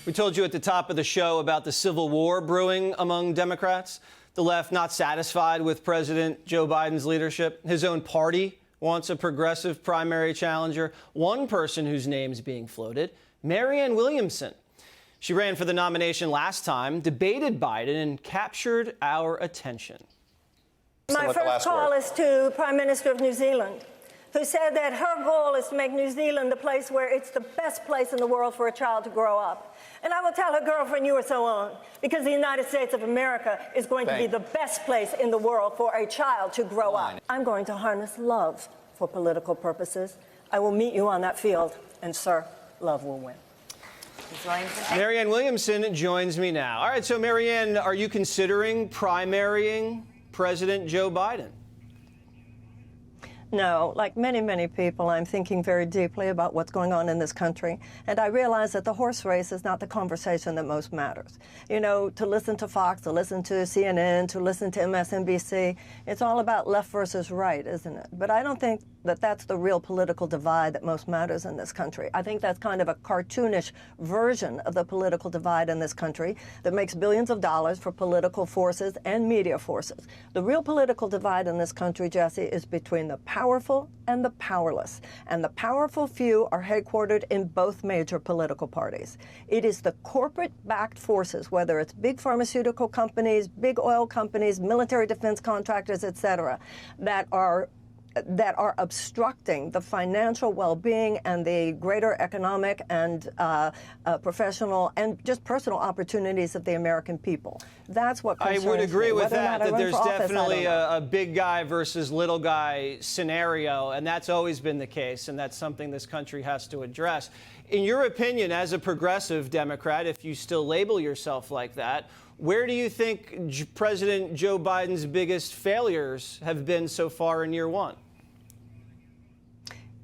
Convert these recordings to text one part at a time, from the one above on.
We told you at the top of the show about the civil war brewing among Democrats. The left not satisfied with President Joe Biden's leadership. His own party wants a progressive primary challenger. One person whose name's being floated, Marianne Williamson. She ran for the nomination last time, debated Biden, and captured our attention. My first call is to Prime Minister of New Zealand, who said that her goal is to make New Zealand the place where it's the best place in the world for a child to grow up. And I will tell her girlfriend, you are so on, because the United States of America is going to be the best place in the world for a child to grow up. I'm going to harness love for political purposes. I will meet you on that field, and sir, love will win. Marianne Williamson joins me now. All right, so Marianne, are you considering primarying President Joe Biden? No, like many, many people, I'm thinking very deeply about what's going on in this country. And I realize that the horse race is not the conversation that most matters. You know, to listen to Fox, to listen to CNN, to listen to MSNBC, it's all about left versus right, isn't it? But I don't think that that's the real political divide that most matters in this country. I think that's kind of a cartoonish version of the political divide in this country that makes billions of dollars for political forces and media forces. The real political divide in this country, Jesse, is between the powerful and the powerless. And the powerful few are headquartered in both major political parties. It is the corporate-backed forces, whether it's big pharmaceutical companies, big oil companies, military defense contractors, et cetera, that are obstructing the financial well-being and the greater economic and professional and just personal opportunities of the American people. That's what concerns me. I would agree with that there's office, definitely a big guy versus little guy scenario, and that's always been the case, and that's something this country has to address. In your opinion, as a progressive Democrat, if you still label yourself like that, where do you think President Joe Biden's biggest failures have been so far in year one?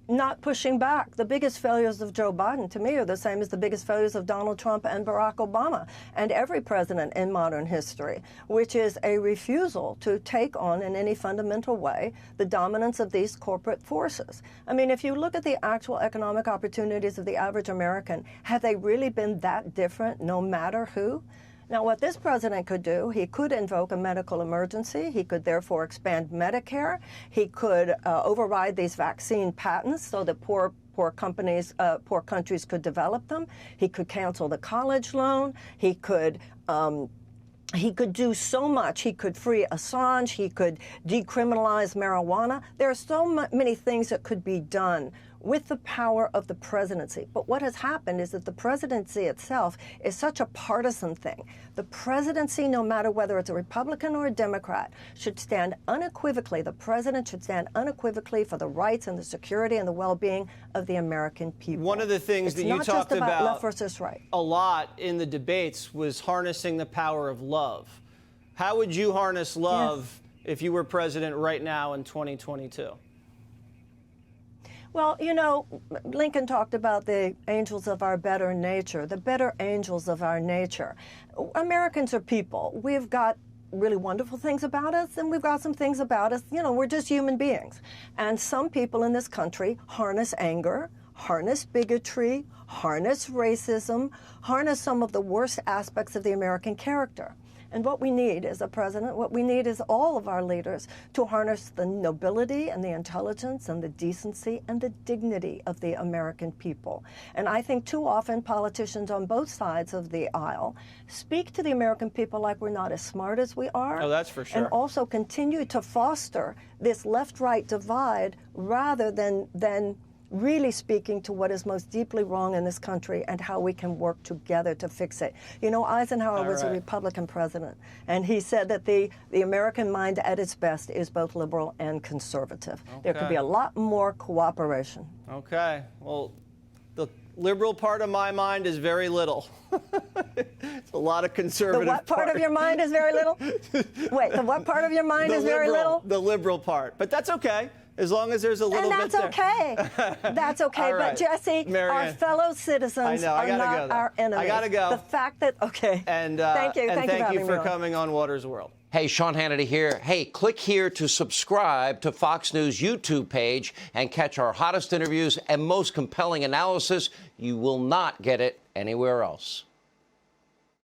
Not pushing back. The biggest failures of Joe Biden, to me, are the same as the biggest failures of Donald Trump and Barack Obama and every president in modern history, which is a refusal to take on in any fundamental way the dominance of these corporate forces. I mean, if you look at the actual economic opportunities of the average American, have they really been that different no matter who? Now, what this president could do, he could invoke a medical emergency. He could therefore expand Medicare. He could override these vaccine patents so that poor countries could develop them. He could cancel the college loan. He could do so much. He could free Assange. He could decriminalize marijuana. There are so many things that could be done with the power of the presidency. But what has happened is that the presidency itself is such a partisan thing. The presidency, no matter whether it's a Republican or a Democrat, should stand unequivocally, the president should stand unequivocally for the rights and the security and the well-being of the American people. One of the things that you talked about left versus right a lot in the debates was harnessing the power of love. How would you harness love if you were president right now in 2022? Well, you know, Lincoln talked about the angels of our better nature, the better angels of our nature. Americans are people. We've got really wonderful things about us, and we've got some things about us, you know, we're just human beings. And some people in this country harness anger, harness bigotry, harness racism, harness some of the worst aspects of the American character. And what we need as a president, what we need is all of our leaders to harness the nobility and the intelligence and the decency and the dignity of the American people. And I think too often politicians on both sides of the aisle speak to the American people like we're not as smart as we are. Oh, that's for sure. And also continue to foster this left-right divide rather than really speaking to what is most deeply wrong in this country and how we can work together to fix it. You know, Eisenhower was a Republican president, and he said that the American mind at its best is both liberal and conservative. Okay. There could be a lot more cooperation. Okay. Well, the liberal part of my mind is very little. It's a lot of conservative. The what part of your mind is very little? Wait, the what part of your mind is very little? The liberal part. But that's okay. As long as there's a little bit there. And that's okay. That's okay. Right. But, Jesse, Marianne, our fellow citizens are not our enemies. I got to go. The fact that, okay. And thank you. Thank you for coming on Water's World. Hey, Sean Hannity here. Hey, click here to subscribe to Fox News YouTube page and catch our hottest interviews and most compelling analysis. You will not get it anywhere else.